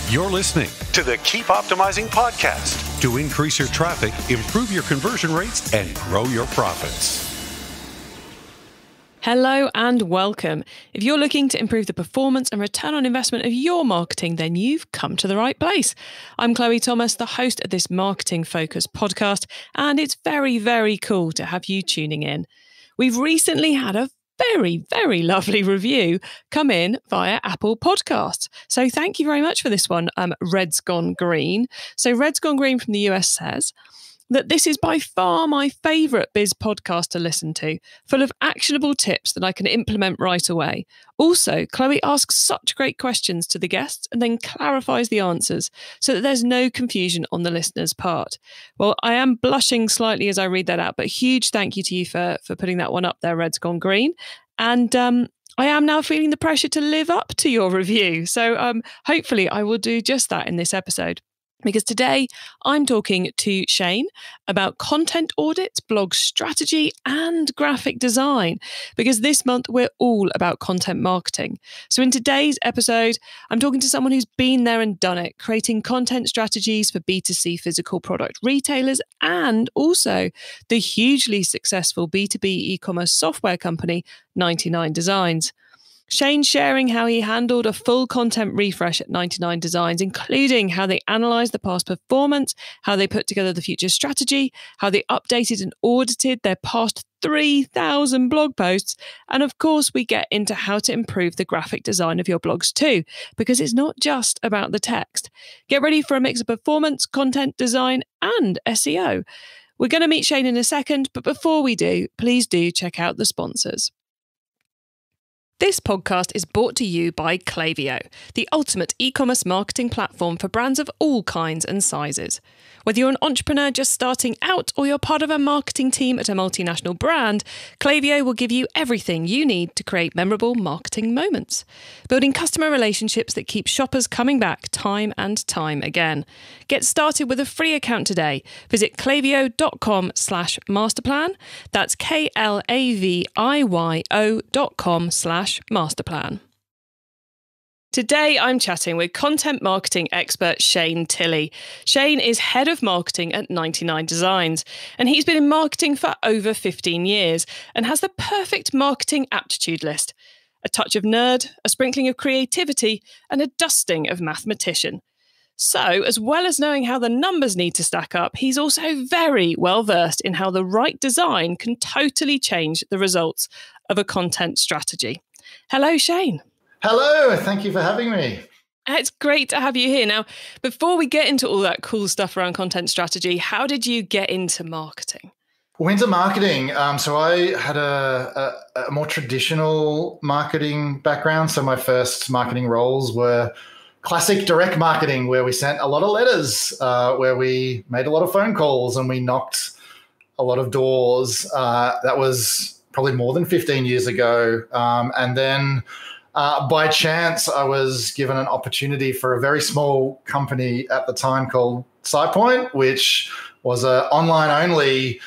You're listening to the Keep Optimizing podcast to increase your traffic, improve your conversion rates, and grow your profits. Hello and welcome. If you're looking to improve the performance and return on investment of your marketing, then you've come to the right place. I'm Chloe Thomas, the host of this marketing-focused podcast, and it's very, very cool to have you tuning in. We've recently had a very lovely review come in via Apple Podcasts. So thank you very much for this one, Red's Gone Green. So Red's Gone Green from the US says that this is by far my favourite biz podcast to listen to, full of actionable tips that I can implement right away. Also, Chloe asks such great questions to the guests and then clarifies the answers so that there's no confusion on the listener's part. Well, I am blushing slightly as I read that out, but huge thank you to you for putting that one up there, Red's Gone Green. And I am now feeling the pressure to live up to your review. So hopefully I will do just that in this episode. Because today I'm talking to Shayne about content audits, blog strategy, and graphic design. Because this month we're all about content marketing. So in today's episode, I'm talking to someone who's been there and done it, creating content strategies for B2C physical product retailers and also the hugely successful B2B e-commerce software company, 99designs. Shayne's sharing how he handled a full content refresh at 99designs, including how they analysed the past performance, how they put together the future strategy, how they updated and audited their past 3,000 blog posts. And of course, we get into how to improve the graphic design of your blogs too, because it's not just about the text. Get ready for a mix of performance, content design, and SEO. We're going to meet Shayne in a second, but before we do, please do check out the sponsors. This podcast is brought to you by Klaviyo, the ultimate e-commerce marketing platform for brands of all kinds and sizes. Whether you're an entrepreneur just starting out or you're part of a marketing team at a multinational brand, Klaviyo will give you everything you need to create memorable marketing moments, building customer relationships that keep shoppers coming back time and time again. Get started with a free account today. Visit klaviyo.com/masterplan. That's klaviyo.com/masterplan. Today, I'm chatting with content marketing expert Shayne Tilley. Shayne is head of marketing at 99designs, and he's been in marketing for over 15 years and has the perfect marketing aptitude list. A touch of nerd, a sprinkling of creativity, and a dusting of mathematician. So, as well as knowing how the numbers need to stack up, he's also very well versed in how the right design can totally change the results of a content strategy. Hello, Shayne. Hello, thank you for having me. It's great to have you here. Now, before we get into all that cool stuff around content strategy, how did you get into marketing? Went to marketing. So I had a more traditional marketing background. So my first marketing roles were classic direct marketing, where we sent a lot of letters, where we made a lot of phone calls and we knocked a lot of doors. That was probably more than 15 years ago. And then by chance, I was given an opportunity for a very small company at the time called SitePoint, which was an online-only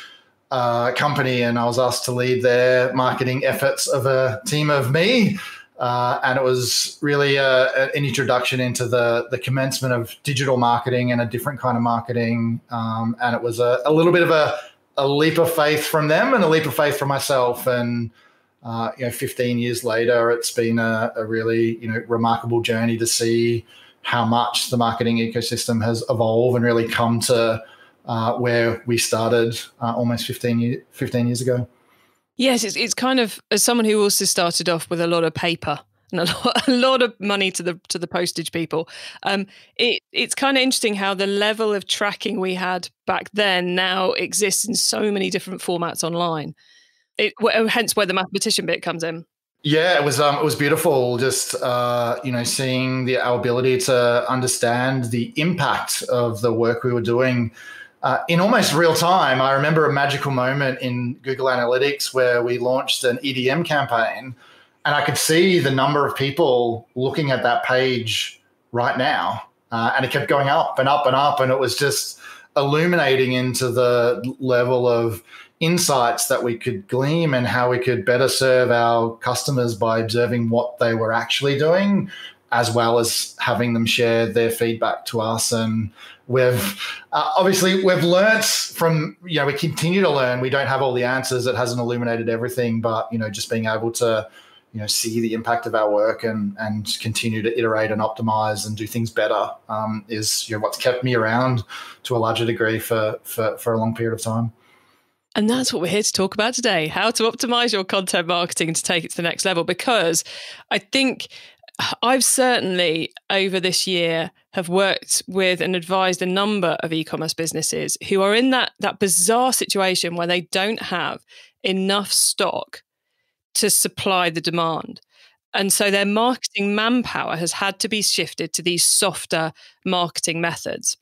company, and I was asked to lead their marketing efforts of a team of me. And it was really an introduction into the commencement of digital marketing and a different kind of marketing. And it was a little bit of a leap of faith from them and a leap of faith from myself. And 15 years later, it's been a really, remarkable journey to see how much the marketing ecosystem has evolved and really come to where we started almost 15 years ago. Yes, it's kind of, as someone who also started off with a lot of paper and a lot of money to the postage people, it's kind of interesting how the level of tracking we had back then now exists in so many different formats online. Hence where the mathematician bit comes in. Yeah, it was beautiful. Just seeing our ability to understand the impact of the work we were doing in almost real time. I remember a magical moment in Google Analytics where we launched an EDM campaign, and I could see the number of people looking at that page right now, and it kept going up and up and up, and it was just illuminating into the level of insights that we could glean and how we could better serve our customers by observing what they were actually doing as well as having them share their feedback to us. And we've obviously we've learnt from, we continue to learn. We don't have all the answers. It hasn't illuminated everything, but, just being able to, see the impact of our work and continue to iterate and optimize and do things better is what's kept me around to a larger degree for a long period of time. And that's what we're here to talk about today, how to optimize your content marketing to take it to the next level. Because I think I've certainly over this year have worked with and advised a number of e-commerce businesses who are in that bizarre situation where they don't have enough stock to supply the demand. And so their marketing manpower has had to be shifted to these softer marketing methods.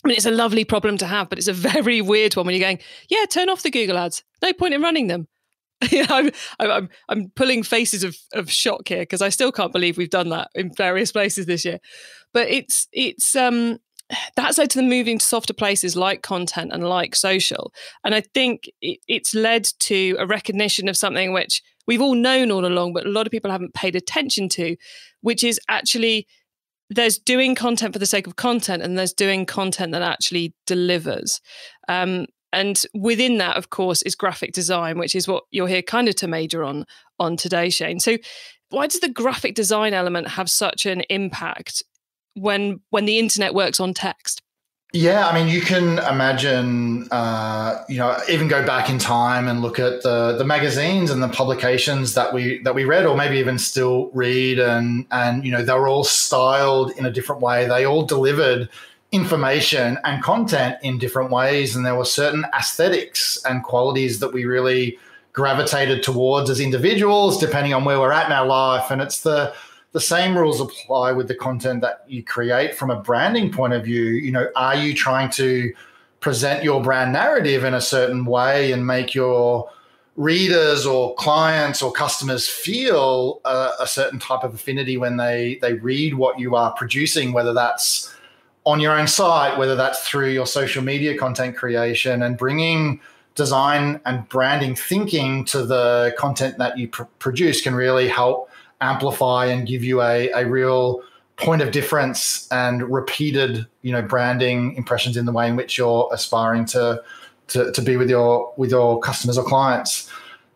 I mean, it's a lovely problem to have, but it's a very weird one when you're going, yeah, turn off the Google ads. No point in running them. I'm pulling faces of shock here because I still can't believe we've done that in various places this year. But it's that's led to them moving to softer places like content and like social. And I think it's led to a recognition of something which we've all known all along, but a lot of people haven't paid attention to, which is actually there's doing content for the sake of content and there's doing content that actually delivers. And within that, of course, is graphic design, which is what you're here kind of to major on today, Shayne. So why does the graphic design element have such an impact when the internet works on text? Yeah, I mean, you can imagine, even go back in time and look at the magazines and the publications that we read, or maybe even still read, and they were all styled in a different way. They all delivered information and content in different ways, and there were certain aesthetics and qualities that we really gravitated towards as individuals, depending on where we're at in our life. And it's the same rules apply with the content that you create from a branding point of view. Are you trying to present your brand narrative in a certain way and make your readers or clients or customers feel a certain type of affinity when they read what you are producing, whether that's on your own site, whether that's through your social media content creation, and bringing design and branding thinking to the content that you produce can really help amplify and give you a real point of difference and repeated, branding impressions in the way in which you're aspiring to be with your customers or clients.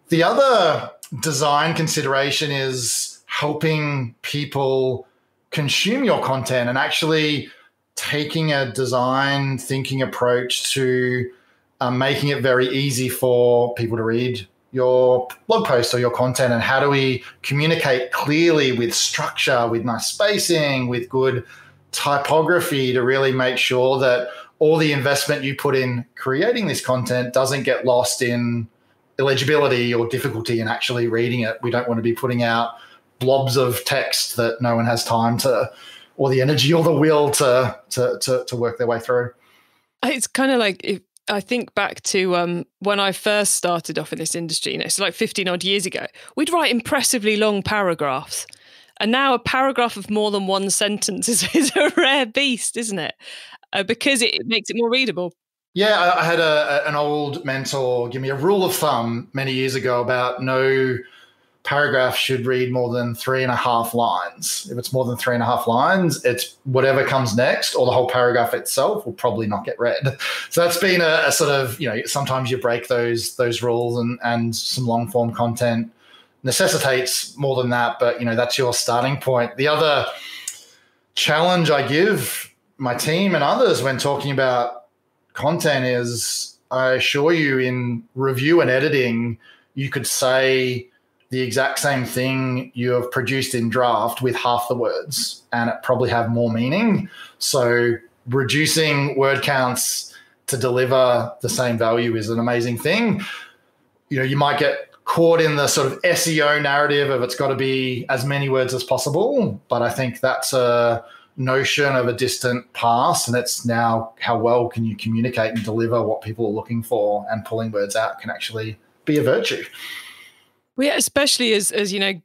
The other design consideration is helping people consume your content and actually taking a design thinking approach to making it very easy for people to read your blog post or your content. And how do we communicate clearly with structure, with nice spacing, with good typography to really make sure that all the investment you put in creating this content doesn't get lost in illegibility or difficulty in actually reading it. We don't want to be putting out blobs of text that no one has time to, or the energy or the will to work their way through. It's kind of like, I think back to when I first started off in this industry, it's like 15 odd years ago, we'd write impressively long paragraphs. And now a paragraph of more than one sentence is a rare beast, isn't it? Because it makes it more readable. Yeah, I had an old mentor give me a rule of thumb many years ago about no paragraph should read more than 3.5 lines. If it's more than 3.5 lines, it's whatever comes next, or the whole paragraph itself will probably not get read. So that's been a sort of, sometimes you break those rules, and some long form content necessitates more than that, but that's your starting point. The other challenge I give my team and others when talking about content is, I assure you, in review and editing, you could say the exact same thing you have produced in draft with half the words, and it probably have more meaning. So reducing word counts to deliver the same value is an amazing thing. You might get caught in the sort of SEO narrative of it's got to be as many words as possible, but I think that's a notion of a distant past, and it's now how well can you communicate and deliver what people are looking for, and pulling words out can actually be a virtue. Well, yeah, especially as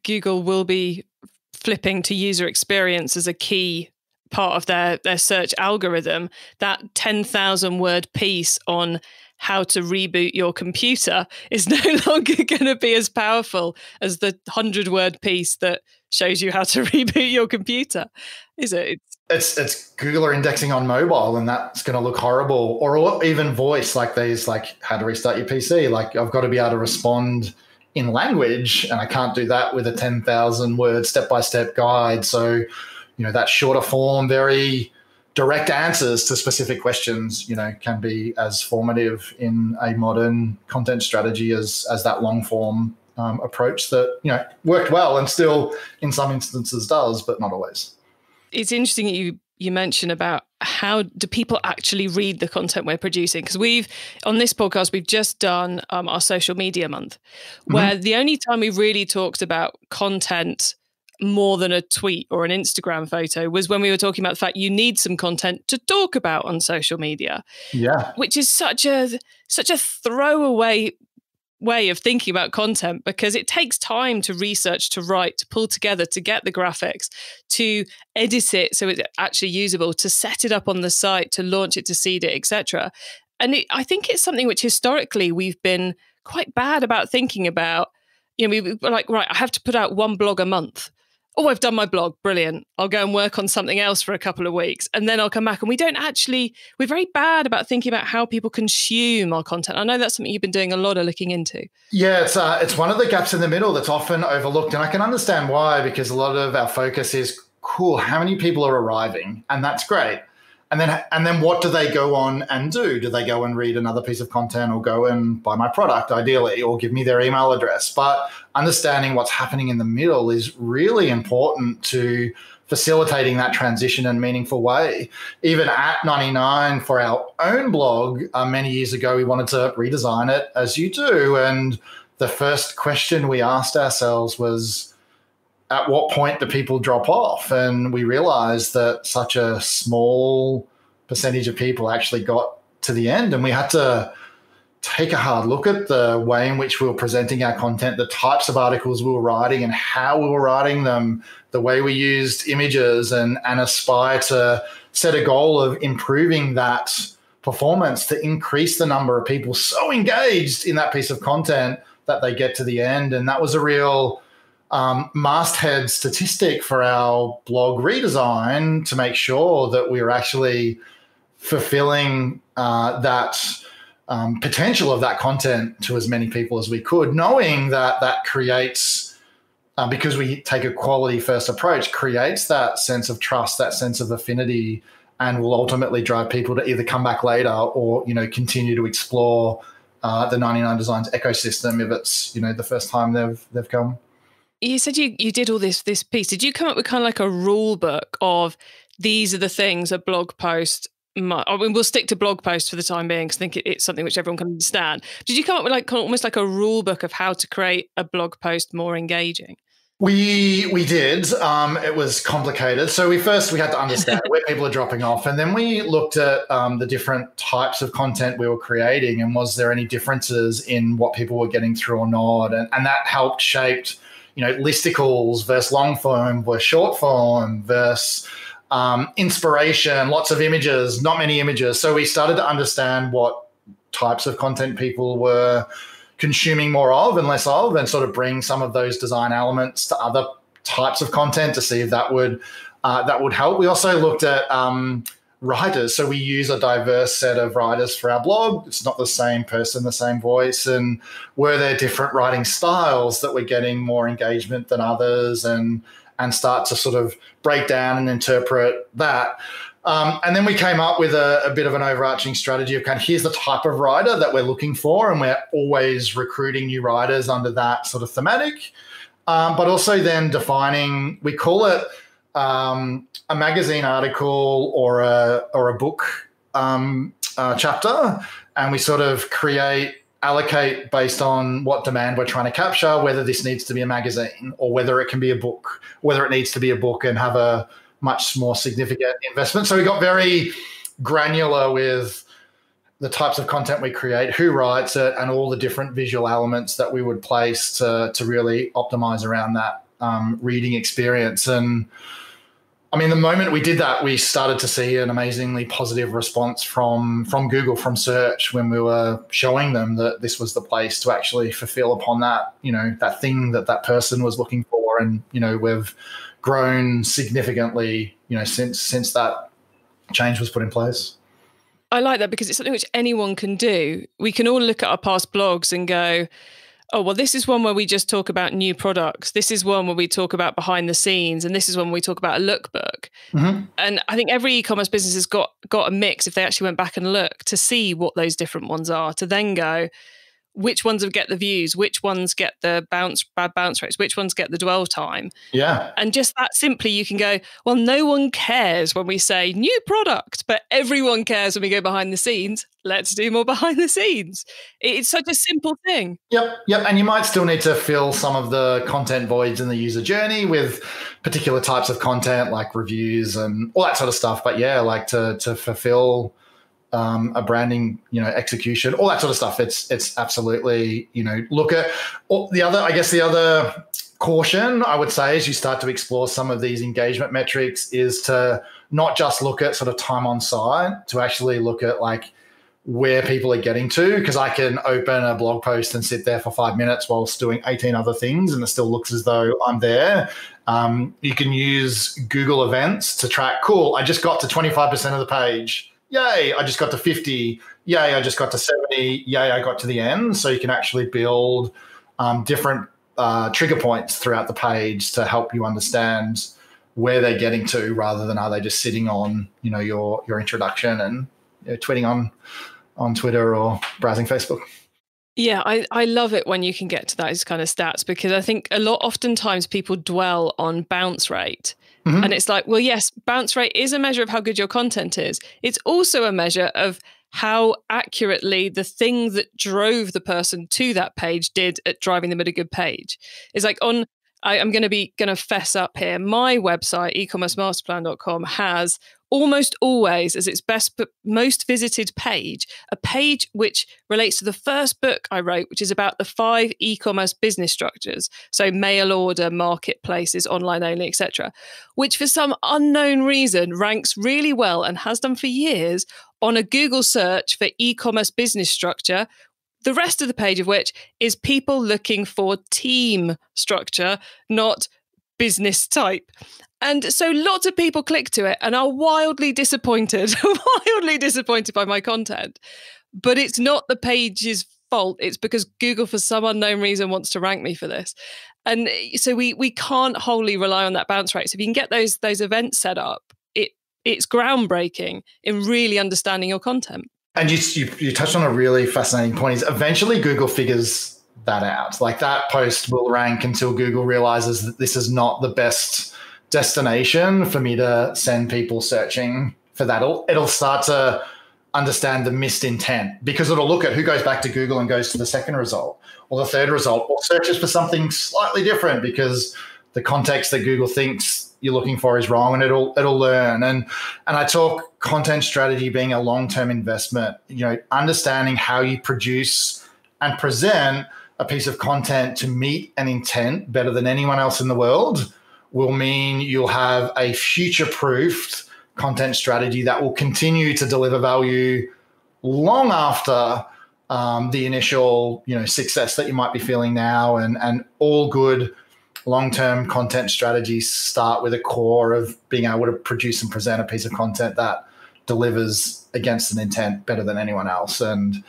Google will be flipping to user experience as a key part of their search algorithm, that 10,000 word piece on how to reboot your computer is no longer going to be as powerful as the 100-word piece that shows you how to reboot your computer, is it? It's Google are indexing on mobile, and that's going to look horrible. Or even voice, like these, like how to restart your PC. Like I've got to be able to respond in language, and I can't do that with a 10,000 word step-by-step guide. So, that shorter form, very direct answers to specific questions, can be as formative in a modern content strategy as that long form approach that, worked well and still in some instances does, but not always. It's interesting you mention about how do people actually read the content we're producing? Because on this podcast, we've just done our social media month, where the only time we really talked about content more than a tweet or an Instagram photo was when we were talking about the fact you need some content to talk about on social media. Yeah. Which is such a throwaway way of thinking about content, because it takes time to research, to write, to pull together, to get the graphics, to edit it so it's actually usable, to set it up on the site, to launch it, to seed it, etc. And I think it's something which historically we've been quite bad about thinking about. We were like, right, I have to put out one blog a month. Oh, I've done my blog. Brilliant. I'll go and work on something else for a couple of weeks and then I'll come back. And we're very bad about thinking about how people consume our content. I know that's something you've been doing a lot of looking into. Yeah, it's one of the gaps in the middle that's often overlooked. And I can understand why, because a lot of our focus is, cool, how many people are arriving? And that's great. And then what do they go on and do? Do they go and read another piece of content or go and buy my product, ideally, or give me their email address? But understanding what's happening in the middle is really important to facilitating that transition in a meaningful way. Even at 99 for our own blog, many years ago, we wanted to redesign it as you do. And the first question we asked ourselves was, at what point do people drop off? And we realized that such a small percentage of people actually got to the end, and we had to take a hard look at the way in which we were presenting our content, the types of articles we were writing and how we were writing them, the way we used images, and aspire to set a goal of improving that performance to increase the number of people so engaged in that piece of content that they get to the end. And that was a real masthead statistic for our blog redesign, to make sure that we were actually fulfilling that potential of that content to as many people as we could, knowing that creates, because we take a quality first approach, creates that sense of trust, that sense of affinity, and will ultimately drive people to either come back later or continue to explore the 99designs ecosystem if it's the first time they've come. You said you did all this piece. Did you come up with kind of like a rule book of these are the things a blog post we'll stick to blog posts for the time being because I think it's something which everyone can understand. Did you come up with almost like a rule book of how to create a blog post more engaging? We did. It was complicated. So we had to understand where people are dropping off. And then we looked at the different types of content we were creating, and was there any differences in what people were getting through or not. And that helped shaped listicles versus long form versus short form versus inspiration, lots of images, not many images. So we started to understand what types of content people were consuming more of and less of, and sort of bring some of those design elements to other types of content to see if that would help. We also looked at writers. So we use a diverse set of writers for our blog. It's not the same person, the same voice. And were there different writing styles that were getting more engagement than others, and start to sort of break down and interpret that. And then we came up with a bit of an overarching strategy of kind of, here's the type of writer that we're looking for, and we're always recruiting new writers under that sort of thematic. But also then defining, we call it a magazine article or a book chapter, and we sort of allocate based on what demand we're trying to capture, whether this needs to be a magazine or whether it can be a book, whether it needs to be a book and have a much more significant investment. So we got very granular with the types of content we create, who writes it, and all the different visual elements that we would place to really optimize around that reading experience. And I mean, the moment we did that, we started to see an amazingly positive response from Google, from search, when we were showing them that this was the place to actually fulfill upon that, that thing that person was looking for. And, we've grown significantly, since that change was put in place. I like that because it's something which anyone can do. We can all look at our past blogs and go, oh, well, this is one where we just talk about new products. This is one where we talk about behind the scenes. And this is one where we talk about a lookbook. Mm-hmm. And I think every e-commerce business has got a mix, if they actually went back and looked, to see what those different ones are, to then go, which ones get the views, which ones get the bad bounce rates, which ones get the dwell time. Yeah. And just that simply, you can go, well, no one cares when we say new product, but everyone cares when we go behind the scenes. Let's do more behind the scenes. It's such a simple thing. Yep. And you might still need to fill some of the content voids in the user journey with particular types of content like reviews and all that sort of stuff. But yeah, like to fulfill a branding, execution, all that sort of stuff. It's absolutely, look at the other caution I would say as you start to explore some of these engagement metrics is to not just look at sort of time on site, to actually look at like where people are getting to, because I can open a blog post and sit there for 5 minutes whilst doing 18 other things and it still looks as though I'm there. You can use Google events to track, cool, I just got to 25% of the page. Yay, I just got to 50. Yay, I just got to 70. Yay, I got to the end. So you can actually build different trigger points throughout the page to help you understand where they're getting to, rather than are they just sitting on, your introduction and tweeting on Twitter or browsing Facebook. Yeah, I love it when you can get to those kind of stats, because I think oftentimes people dwell on bounce rate. Mm-hmm. And it's like, well, yes, bounce rate is a measure of how good your content is. It's also a measure of how accurately the thing that drove the person to that page did at driving them at a good page. It's like I'm going to fess up here. My website, ecommercemasterplan.com, has almost always as its most visited page, a page which relates to the first book I wrote, which is about the 5 e-commerce business structures. So mail order, marketplaces, online only, etc., which for some unknown reason ranks really well and has done for years on a Google search for e-commerce business structure. The rest of the page of which is people looking for team structure, not business type. And so lots of people click to it and are wildly disappointed by my content. But it's not the page's fault. It's because Google, for some unknown reason, wants to rank me for this. And so we can't wholly rely on that bounce rate. So if you can get those events set up, it's groundbreaking in really understanding your content. And you touched on a really fascinating point, is eventually Google figures that out. Like that post will rank until Google realizes that this is not the best destination for me to send people searching for that. It'll start to understand the missed intent, because it'll look at who goes back to Google and goes to the second result or the third result, or searches for something slightly different because the context that Google thinks you're looking for is wrong, and it'll learn. And I talk content strategy being a long-term investment, understanding how you produce and present a piece of content to meet an intent better than anyone else in the world will mean you'll have a future-proofed content strategy that will continue to deliver value long after the initial, success that you might be feeling now. And all good long-term content strategies start with a core of being able to produce and present a piece of content that delivers against an intent better than anyone else. And,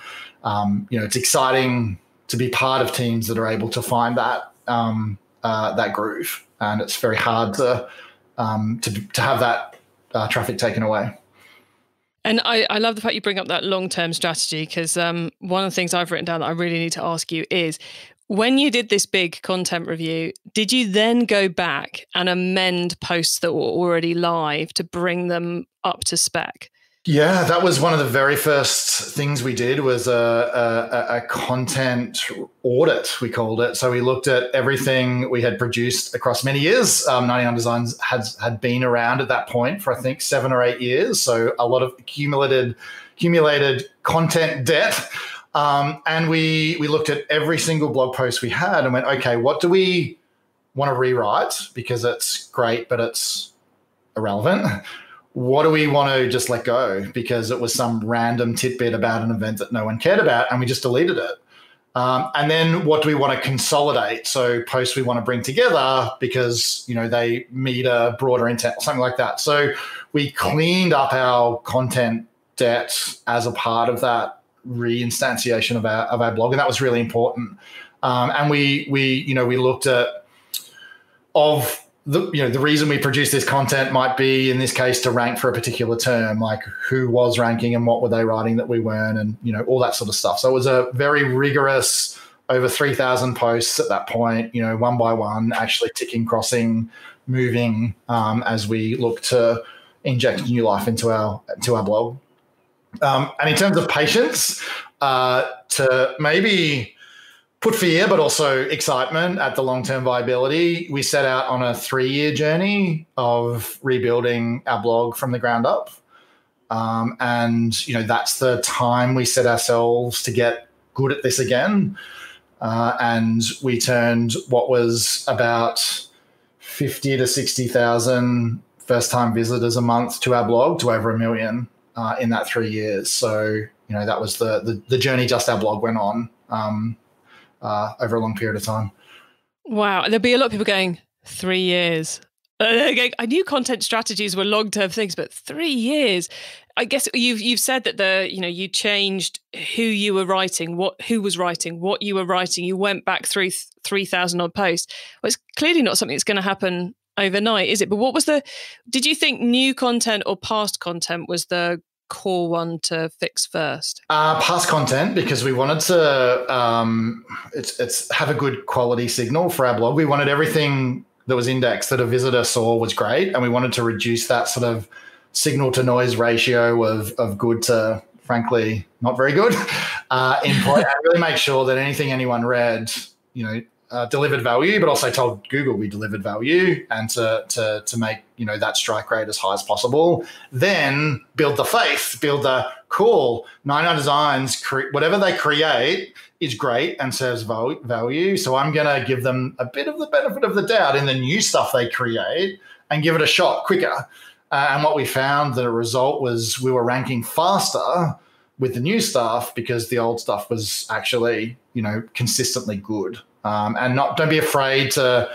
it's exciting to be part of teams that are able to find that that groove. And it's very hard to have that traffic taken away. And I love the fact you bring up that long-term strategy, because one of the things I've written down that I really need to ask you is, when you did this big content review, did you then go back and amend posts that were already live to bring them up to spec? Yeah, that was one of the very first things we did, was a content audit, we called it. So we looked at everything we had produced across many years. 99designs had been around at that point for, I think, 7 or 8 years. So a lot of accumulated content debt. And we looked at every single blog post we had and went, okay, what do we want to rewrite? Because it's great, but it's irrelevant. What do we want to just let go because it was some random tidbit about an event that no one cared about, and we just deleted it? And then what do we want to consolidate? So posts we want to bring together because, they meet a broader intent or something like that. So we cleaned up our content debt as a part of that reinstantiation of our blog, and that was really important. And we looked at the reason we produce this content might be, in this case, to rank for a particular term, like who was ranking and what were they writing that we weren't, and all that sort of stuff. So it was a very rigorous, over 3,000 posts at that point, one by one, actually ticking, crossing, moving, as we look to inject new life into our blog. And in terms of patience, to maybe put fear, but also excitement at the long-term viability, we set out on a 3-year journey of rebuilding our blog from the ground up. And that's the time we set ourselves to get good at this again. And we turned what was about 50 to 60,000 first-time visitors a month to our blog to over 1 million in that 3 years. So, that was the journey just our blog went on. Over a long period of time. Wow. There'll be a lot of people going, 3 years. I knew content strategies were long-term things, but 3 years. I guess you've said that you changed who you were writing, who was writing, what you were writing. You went back through 3,000 odd posts. Well, it's clearly not something that's going to happen overnight, is it? But did you think new content or past content was the core one to fix first? Past content, because we wanted to it's have a good quality signal for our blog. We wanted everything that was indexed that a visitor saw was great, and we wanted to reduce that sort of signal to noise ratio of good to, frankly, not very good input, and really make sure that anything anyone read, delivered value, but also told Google we delivered value, and to make that strike rate as high as possible. Then build the faith, build the cool 99designs. Whatever they create is great and serves value. So I'm going to give them a bit of the benefit of the doubt in the new stuff they create and give it a shot quicker. And what we found, the result was we were ranking faster with the new stuff because the old stuff was actually consistently good. And don't be afraid to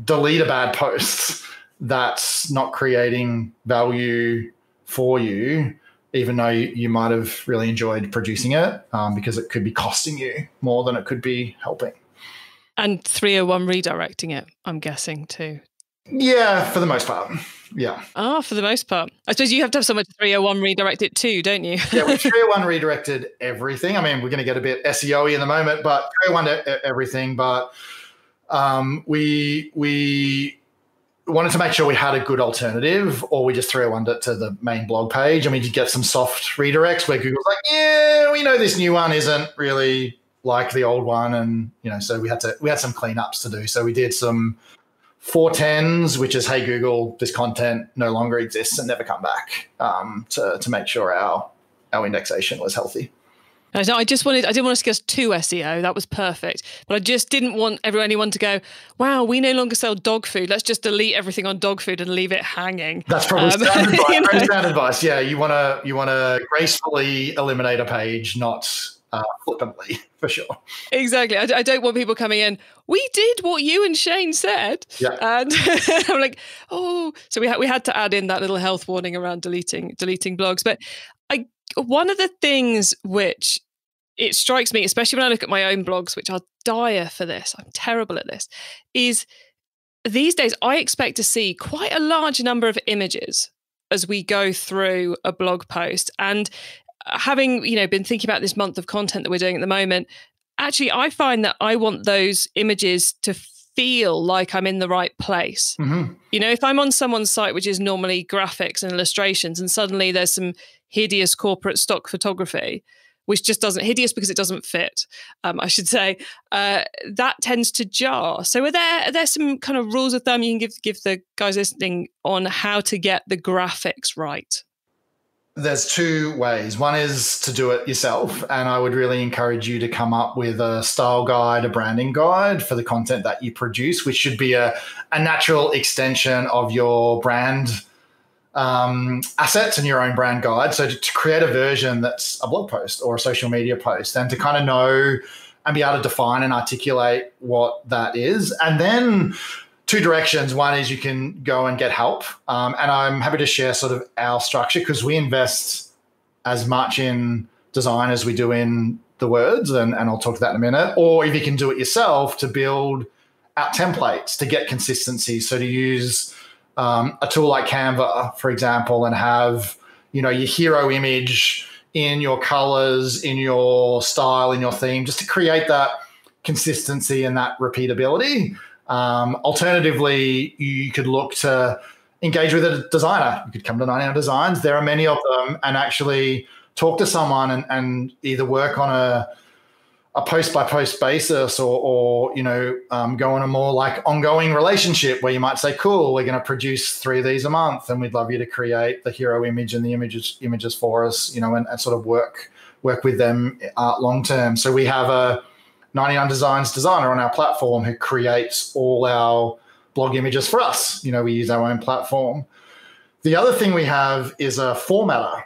delete a bad post that's not creating value for you, even though you might have really enjoyed producing it, because it could be costing you more than it could be helping. And 301 redirecting it, I'm guessing, too. Yeah, for the most part. Yeah. For the most part. I suppose you have to have someone to 301 redirect it too, don't you? Yeah, we 301 redirected everything. I mean, we're going to get a bit SEO-y in the moment, but 301 everything. But we wanted to make sure we had a good alternative, or we just 301 it to the main blog page, and we did get some soft redirects where Google's like, yeah, we know this new one isn't really like the old one, and so we had some cleanups to do. So we did some 410s, which is, hey, Google, this content no longer exists and never come back, to make sure our indexation was healthy. I didn't want to suggest too SEO. That was perfect. But I just didn't want anyone to go, wow, we no longer sell dog food. Let's just delete everything on dog food and leave it hanging. That's probably standard advice. Very standard advice. Yeah, you want to gracefully eliminate a page, not flippantly, for sure. Exactly. I don't want people coming in, we did what you and Shayne said. Yeah. And I'm like, oh. So we had to add in that little health warning around deleting blogs. But one of the things which it strikes me, especially when I look at my own blogs, which are dire for this, I'm terrible at this, is these days I expect to see quite a large number of images as we go through a blog post. And having, been thinking about this month of content that we're doing at the moment, actually, I find that I want those images to feel like I'm in the right place. Mm-hmm. If I'm on someone's site, which is normally graphics and illustrations, and suddenly there's some hideous corporate stock photography, which just doesn't, hideous because it doesn't fit, I should say, that tends to jar. So are there some kind of rules of thumb you can give the guys listening on how to get the graphics right? There's two ways. One is to do it yourself, and I would really encourage you to come up with a style guide, a branding guide for the content that you produce, which should be a natural extension of your brand assets and your own brand guide. So to create a version that's a blog post or a social media post, and to kind of know and be able to define and articulate what that is. And then two directions. One is you can go and get help. And I'm happy to share sort of our structure, because we invest as much in design as we do in the words, and I'll talk to that in a minute. Or if you can do it yourself, to build out templates to get consistency. So to use a tool like Canva, for example, and have, your hero image in your colors, in your style, in your theme, just to create that consistency and that repeatability. Alternatively, you could look to engage with a designer. You could come to 99designs. There are many of them, and actually talk to someone and either work on a post-by-post basis or go on a more like ongoing relationship where you might say, cool, we're going to produce 3 of these a month, and we'd love you to create the hero image and the images for us, and sort of work with them long-term. So we have a 99designs designer on our platform who creates all our blog images for us. We use our own platform. The other thing we have is a formatter.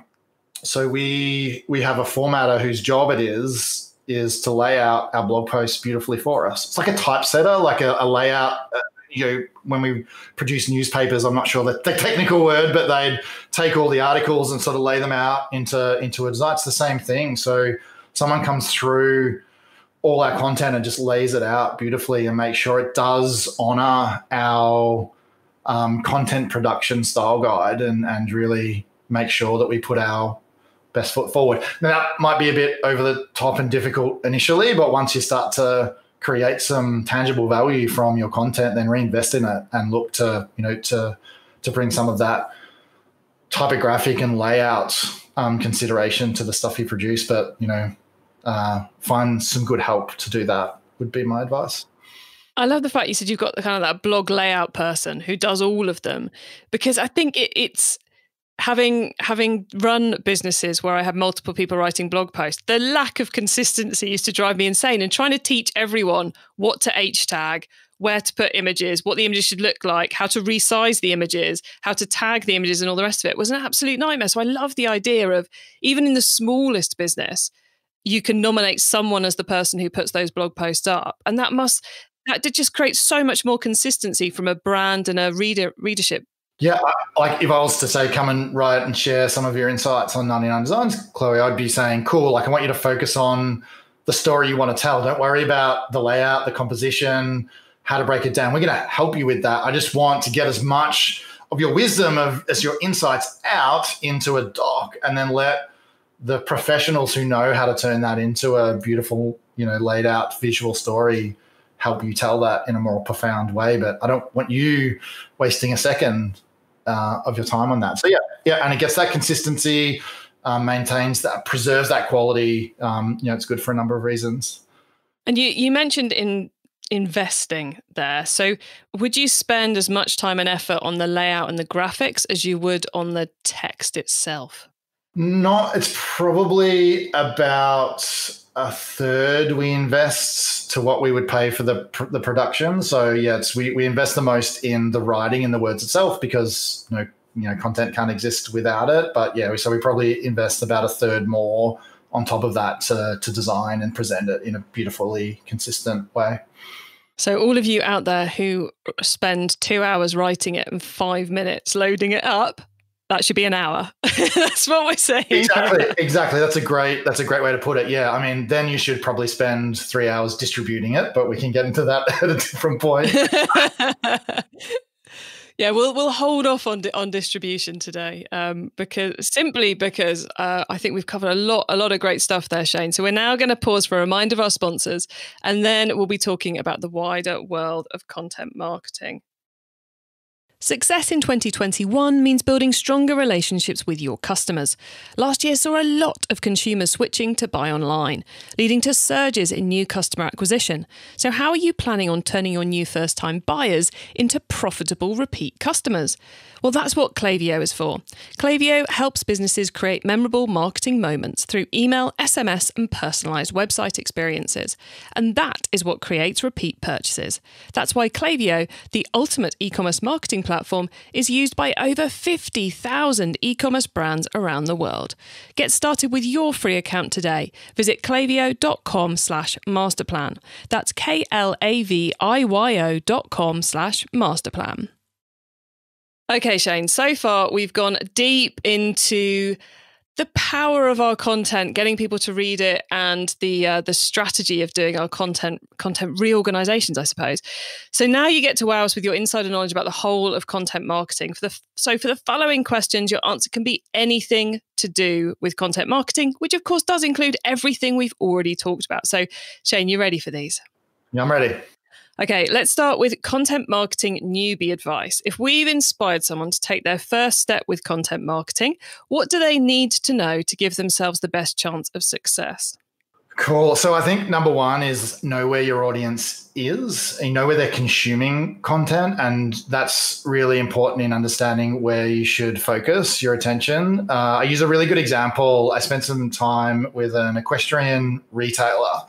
So we have a formatter whose job it is to lay out our blog posts beautifully for us. It's like a typesetter, like a layout. When we produce newspapers, I'm not sure the technical word, but they'd take all the articles and sort of lay them out into a design. It's the same thing. So someone comes through all our content and just lays it out beautifully and make sure it does honor our content production style guide and really make sure that we put our best foot forward. Now, that might be a bit over the top and difficult initially, but once you start to create some tangible value from your content, then reinvest in it and look to bring some of that typographic and layout consideration to the stuff you produce. But, find some good help to do that would be my advice. I love the fact you said you've got the kind of that blog layout person who does all of them, because I think it's having run businesses where I have multiple people writing blog posts, the lack of consistency used to drive me insane, and trying to teach everyone what to H tag, where to put images, what the images should look like, how to resize the images, how to tag the images and all the rest of it was an absolute nightmare. So I love the idea of, even in the smallest business, you can nominate someone as the person who puts those blog posts up. And that did just create so much more consistency from a brand and a readership. Yeah, like if I was to say, come and write and share some of your insights on 99designs, Chloe, I'd be saying, cool, like I want you to focus on the story you want to tell. Don't worry about the layout, the composition, how to break it down. We're going to help you with that. I just want to get as much of your wisdom as your insights out into a doc, and then let the professionals who know how to turn that into a beautiful, laid out visual story help you tell that in a more profound way. But I don't want you wasting a second of your time on that. So yeah, and it gets that consistency, maintains that, preserves that quality. It's good for a number of reasons. And you mentioned in investing there. So would you spend as much time and effort on the layout and the graphics as you would on the text itself? No, it's probably about a third we invest to what we would pay for the production. So yeah, we invest the most in the writing and the words itself, because content can't exist without it. But yeah, so we probably invest about a third more on top of that to design and present it in a beautifully consistent way. So all of you out there who spend 2 hours writing it and 5 minutes loading it up, that should be an hour. That's what we're saying. Exactly. That's a great way to put it. Yeah. I mean, then you should probably spend 3 hours distributing it, but we can get into that at a different point. Yeah, we'll hold off on distribution today, because I think we've covered a lot of great stuff there, Shayne. So we're now going to pause for a reminder of our sponsors, and then we'll be talking about the wider world of content marketing. Success in 2021 means building stronger relationships with your customers. Last year saw a lot of consumers switching to buy online, leading to surges in new customer acquisition. So how are you planning on turning your new first-time buyers into profitable repeat customers? Well, that's what Klaviyo is for. Klaviyo helps businesses create memorable marketing moments through email, SMS, and personalised website experiences. And that is what creates repeat purchases. That's why Klaviyo, the ultimate e-commerce marketing platform is used by over 50,000 e-commerce brands around the world. Get started with your free account today. Visit klaviyo.com/masterplan. That's KLAVIYO.com/masterplan. Okay, Shayne, so far we've gone deep into the power of our content, getting people to read it, and the strategy of doing our content reorganizations, I suppose. So now you get to wow us with your insider knowledge about the whole of content marketing. For the following questions, your answer can be anything to do with content marketing, which of course does include everything we've already talked about. So Shayne, you ready for these? Yeah, I'm ready. Okay, let's start with content marketing newbie advice. If we've inspired someone to take their first step with content marketing, what do they need to know to give themselves the best chance of success? Cool. So I think number one is know where your audience is. You know where they're consuming content, and that's really important in understanding where you should focus your attention. I use a really good example. I spent some time with an equestrian retailer,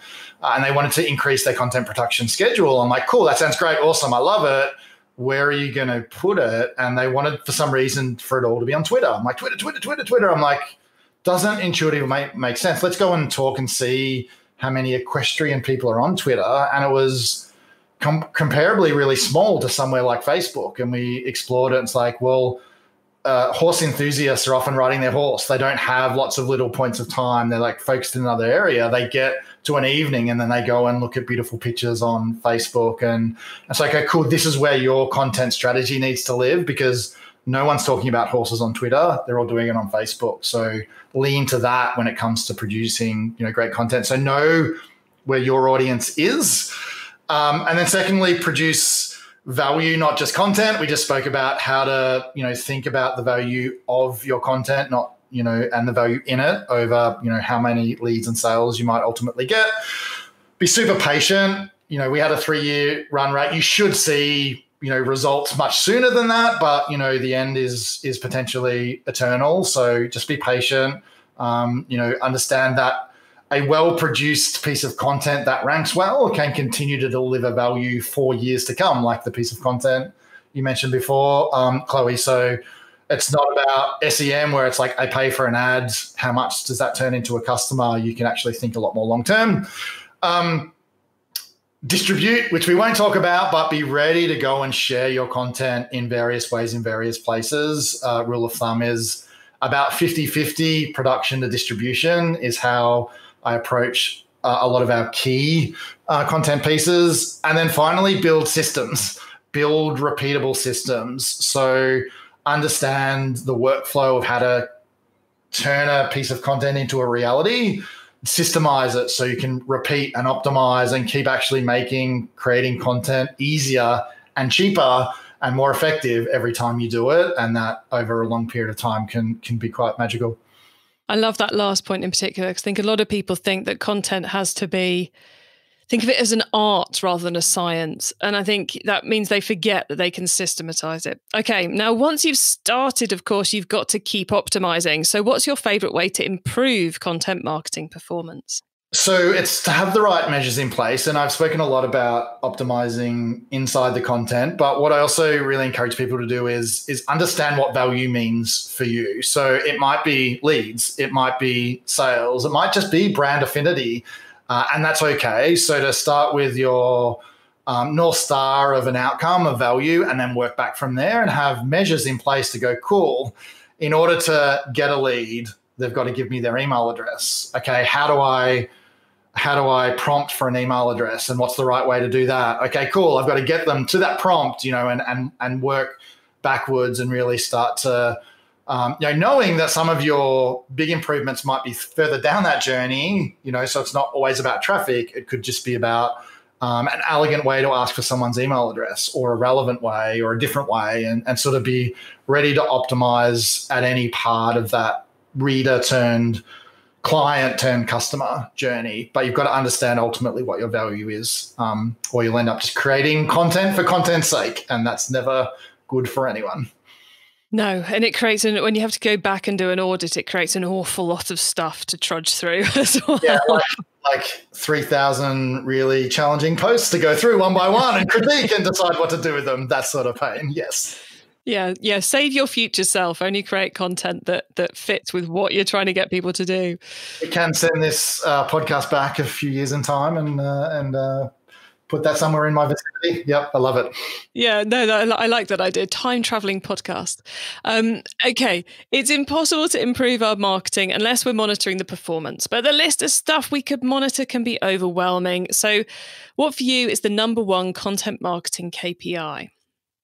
and they wanted to increase their content production schedule. I'm like, cool, that sounds great. Awesome. I love it. Where are you going to put it? And they wanted, for some reason, for it all to be on Twitter. I'm like, Twitter. I'm like, doesn't intuitively make sense. Let's go and talk and see how many equestrian people are on Twitter. And it was comparably really small to somewhere like Facebook. And we explored it. And it's like, well, horse enthusiasts are often riding their horse. They don't have lots of little points of time. They're like focused in another area. They get to an evening and then they go and look at beautiful pictures on Facebook. And it's like, okay, cool. This is where your content strategy needs to live, because no one's talking about horses on Twitter. They're all doing it on Facebook. So lean to that when it comes to producing, great content. So know where your audience is. And then secondly, produce value, not just content. We just spoke about how to, think about the value of your content, not, and the value in it over, how many leads and sales you might ultimately get. Be super patient. We had a 3-year run rate. You should see, results much sooner than that, but, the end is potentially eternal. So just be patient, understand that a well-produced piece of content that ranks well can continue to deliver value for years to come, like the piece of content you mentioned before, Chloe. So it's not about SEM where it's like I pay for an ad. How much does that turn into a customer? You can actually think a lot more long-term. Distribute, which we won't talk about, but be ready to go and share your content in various ways in various places. Rule of thumb is about 50-50 production to distribution is how I approach a lot of our key content pieces. And then finally, build systems, build repeatable systems. So understand the workflow of how to turn a piece of content into a reality, systemize it so you can repeat and optimize and keep actually creating content easier and cheaper and more effective every time you do it. And that over a long period of time can be quite magical. I love that last point in particular, because I think a lot of people think that content has to think of it as an art rather than a science. And I think that means they forget that they can systematize it. Okay, now once you've started, of course, you've got to keep optimizing. So what's your favorite way to improve content marketing performance? So it's to have the right measures in place. And I've spoken a lot about optimizing inside the content, but what I also really encourage people to do is understand what value means for you. So it might be leads, it might be sales, it might just be brand affinity. And that's okay. So to start with your North Star of an outcome of value and then work back from there and have measures in place to go, cool, in order to get a lead, they've got to give me their email address. Okay, how do I prompt for an email address, and what's the right way to do that? Okay, cool. I've got to get them to that prompt, and work backwards and really start to, knowing that some of your big improvements might be further down that journey, so it's not always about traffic. It could just be about an elegant way to ask for someone's email address, or a relevant way, or a different way, and sort of be ready to optimize at any part of that reader turned client turned customer journey. But you've got to understand ultimately what your value is, or you'll end up just creating content for content's sake, and that's never good for anyone. No, and it creates, when you have to go back and do an audit, it creates an awful lot of stuff to trudge through as well. Yeah, like 3,000 really challenging posts to go through one by one and critique and decide what to do with them. That sort of pain, yes. Yeah. Save your future self. Only create content that fits with what you're trying to get people to do. We can send this podcast back a few years in time and put that somewhere in my vicinity. Yep, I love it. Yeah, no, I like that idea. Time traveling podcast. Okay, it's impossible to improve our marketing unless we're monitoring the performance. But the list of stuff we could monitor can be overwhelming. So, what for you is the number one content marketing KPI?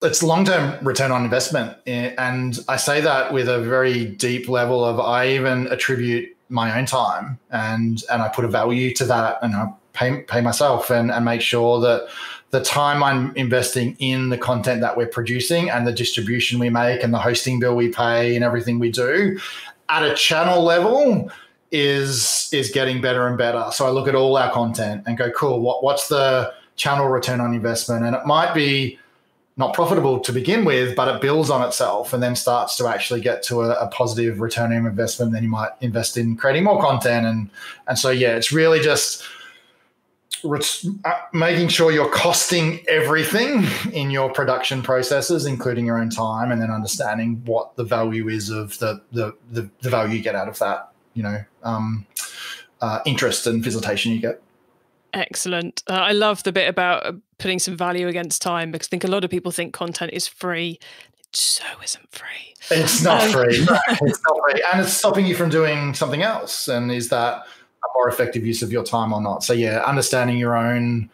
It's long-term return on investment. And I say that with a very deep level of, I even attribute my own time and I put a value to that, and I pay myself and make sure that the time I'm investing in the content that we're producing and the distribution we make and the hosting bill we pay and everything we do at a channel level is getting better and better. So I look at all our content and go, cool, what's the channel return on investment? And it might be not profitable to begin with, but it builds on itself and then starts to actually get to a positive return on investment. Then you might invest in creating more content. And so, yeah, it's really just making sure you're costing everything in your production processes, including your own time, and then understanding what the value is of the value you get out of that, interest and visitation you get. Excellent. I love the bit about putting some value against time, because I think a lot of people think content is free. It so isn't free. It's not free. No, it's not free. And it's stopping you from doing something else. And is that a more effective use of your time or not? So, yeah, understanding your own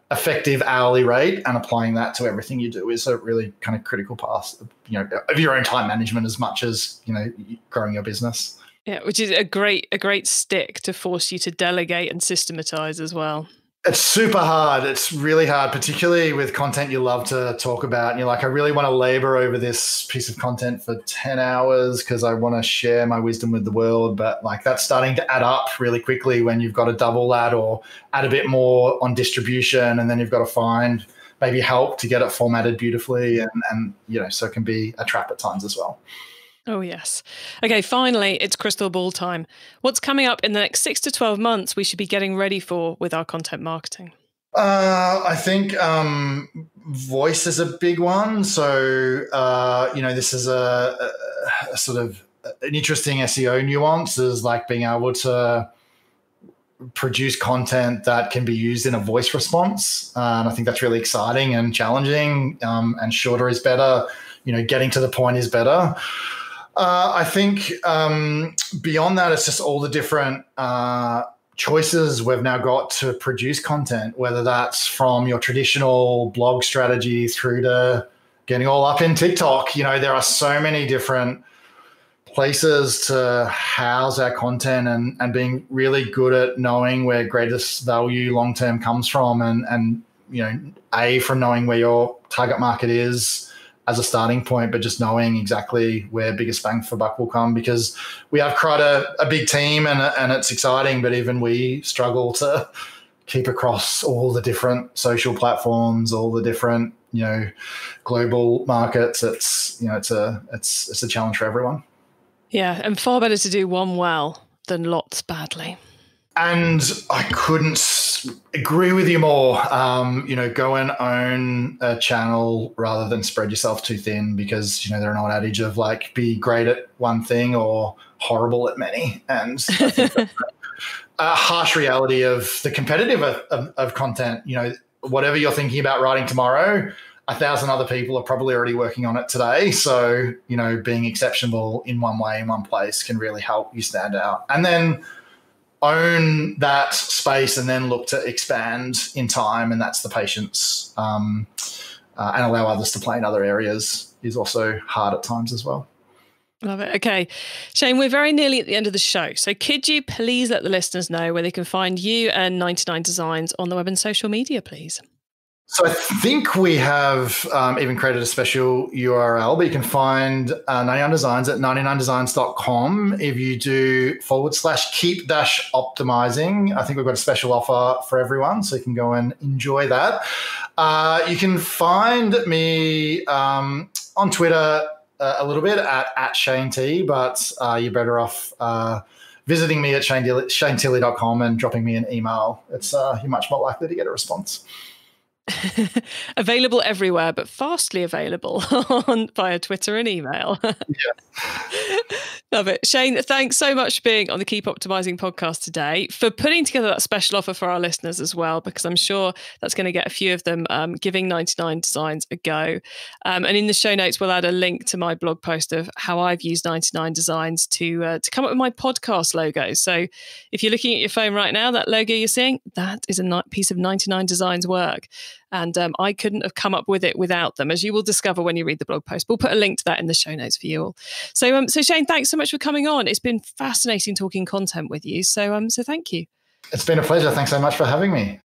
effective hourly rate and applying that to everything you do is a really kind of critical part of your own time management as much as, growing your business. Yeah, which is a great stick to force you to delegate and systematize as well. It's super hard. It's really hard, particularly with content you love to talk about. And you're like, I really want to labor over this piece of content for 10 hours because I want to share my wisdom with the world. But like, that's starting to add up really quickly when you've got to double that or add a bit more on distribution. And then you've got to find maybe help to get it formatted beautifully. And so it can be a trap at times as well. Oh, yes. Okay, finally, it's crystal ball time. What's coming up in the next 6 to 12 months we should be getting ready for with our content marketing? I think voice is a big one. So, this is a sort of an interesting SEO nuance, is like being able to produce content that can be used in a voice response. And I think that's really exciting and challenging, and shorter is better. Getting to the point is better. I think beyond that, it's just all the different choices we've now got to produce content, whether that's from your traditional blog strategy through to getting all up in TikTok. There are so many different places to house our content and being really good at knowing where greatest value long-term comes from and from knowing where your target market is as a starting point, but just knowing exactly where biggest bang for buck will come, because we have quite a big team and it's exciting, but even we struggle to keep across all the different social platforms, all the different, global markets. It's a challenge for everyone. Yeah. And far better to do one well than lots badly. And I couldn't agree with you more. Go and own a channel rather than spread yourself too thin, because, there's an old adage of like, be great at one thing or horrible at many. And I think that's a harsh reality of the competitive of content. Whatever you're thinking about writing tomorrow, 1,000 other people are probably already working on it today. So, being exceptional in one way, in one place can really help you stand out. And then own that space and then look to expand in time. And that's the patience, and allow others to play in other areas is also hard at times as well. Love it. Okay. Shayne, we're very nearly at the end of the show. So could you please let the listeners know where they can find you and 99designs on the web and social media, please? So I think we have even created a special URL, but you can find 99designs at 99designs.com. If you do /keep-optimizing, I think we've got a special offer for everyone, so you can go and enjoy that. You can find me on Twitter a little bit at Shayne T, but you're better off visiting me at ShayneTilley.com and dropping me an email. You're much more likely to get a response. Available everywhere, but fastly available via Twitter and email. Love it. Shayne, thanks so much for being on the Keep Optimizing podcast today, for putting together that special offer for our listeners as well, because I'm sure that's going to get a few of them giving 99 Designs a go. And in the show notes, we'll add a link to my blog post of how I've used 99 Designs to come up with my podcast logo. So if you're looking at your phone right now, that logo you're seeing, that is a piece of 99 Designs work. And I couldn't have come up with it without them, as you will discover when you read the blog post. We'll put a link to that in the show notes for you all. So Shayne, thanks so much for coming on. It's been fascinating talking content with you. So thank you. It's been a pleasure. Thanks so much for having me.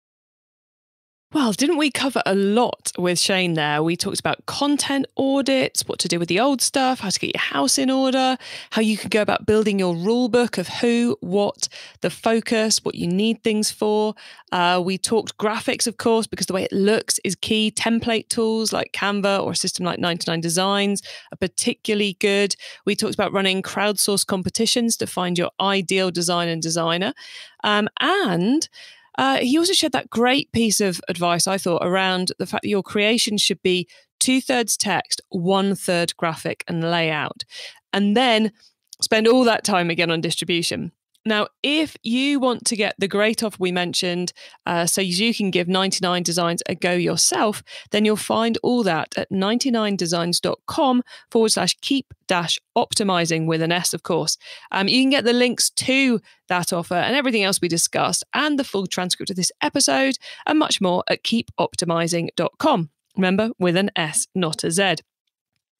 Well, didn't we cover a lot with Shayne there? We talked about content audits, what to do with the old stuff, how to get your house in order, how you can go about building your rule book of who, what, the focus, what you need things for. We talked graphics, of course, because the way it looks is key. Template tools like Canva or a system like 99 Designs are particularly good. We talked about running crowdsourced competitions to find your ideal design and designer. He also shared that great piece of advice, I thought, around the fact that your creation should be 2/3 text, 1/3 graphic and layout, and then spend all that time again on distribution. Now, if you want to get the great offer we mentioned, so you can give 99 Designs a go yourself, then you'll find all that at 99designs.com/keep-optimizing with an S, of course. You can get the links to that offer and everything else we discussed and the full transcript of this episode and much more at keepoptimizing.com. Remember, with an S, not a Z.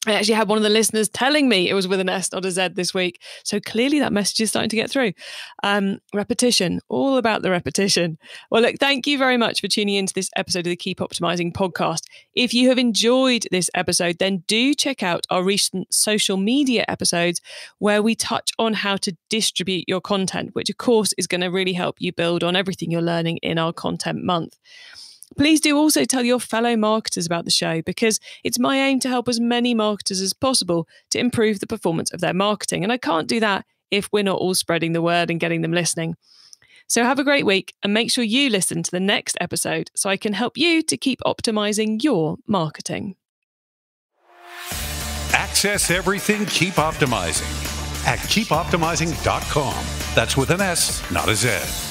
I actually had one of the listeners telling me it was with an S, not a Z this week. So clearly that message is starting to get through. Repetition, all about the repetition. Well, look, thank you very much for tuning into this episode of the Keep Optimizing podcast. If you have enjoyed this episode, then do check out our recent social media episodes where we touch on how to distribute your content, which of course is going to really help you build on everything you're learning in our content month. Please do also tell your fellow marketers about the show, because it's my aim to help as many marketers as possible to improve the performance of their marketing. And I can't do that if we're not all spreading the word and getting them listening. So have a great week and make sure you listen to the next episode so I can help you to keep optimizing your marketing. Access everything Keep Optimizing at keepoptimizing.com. That's with an S, not a Z.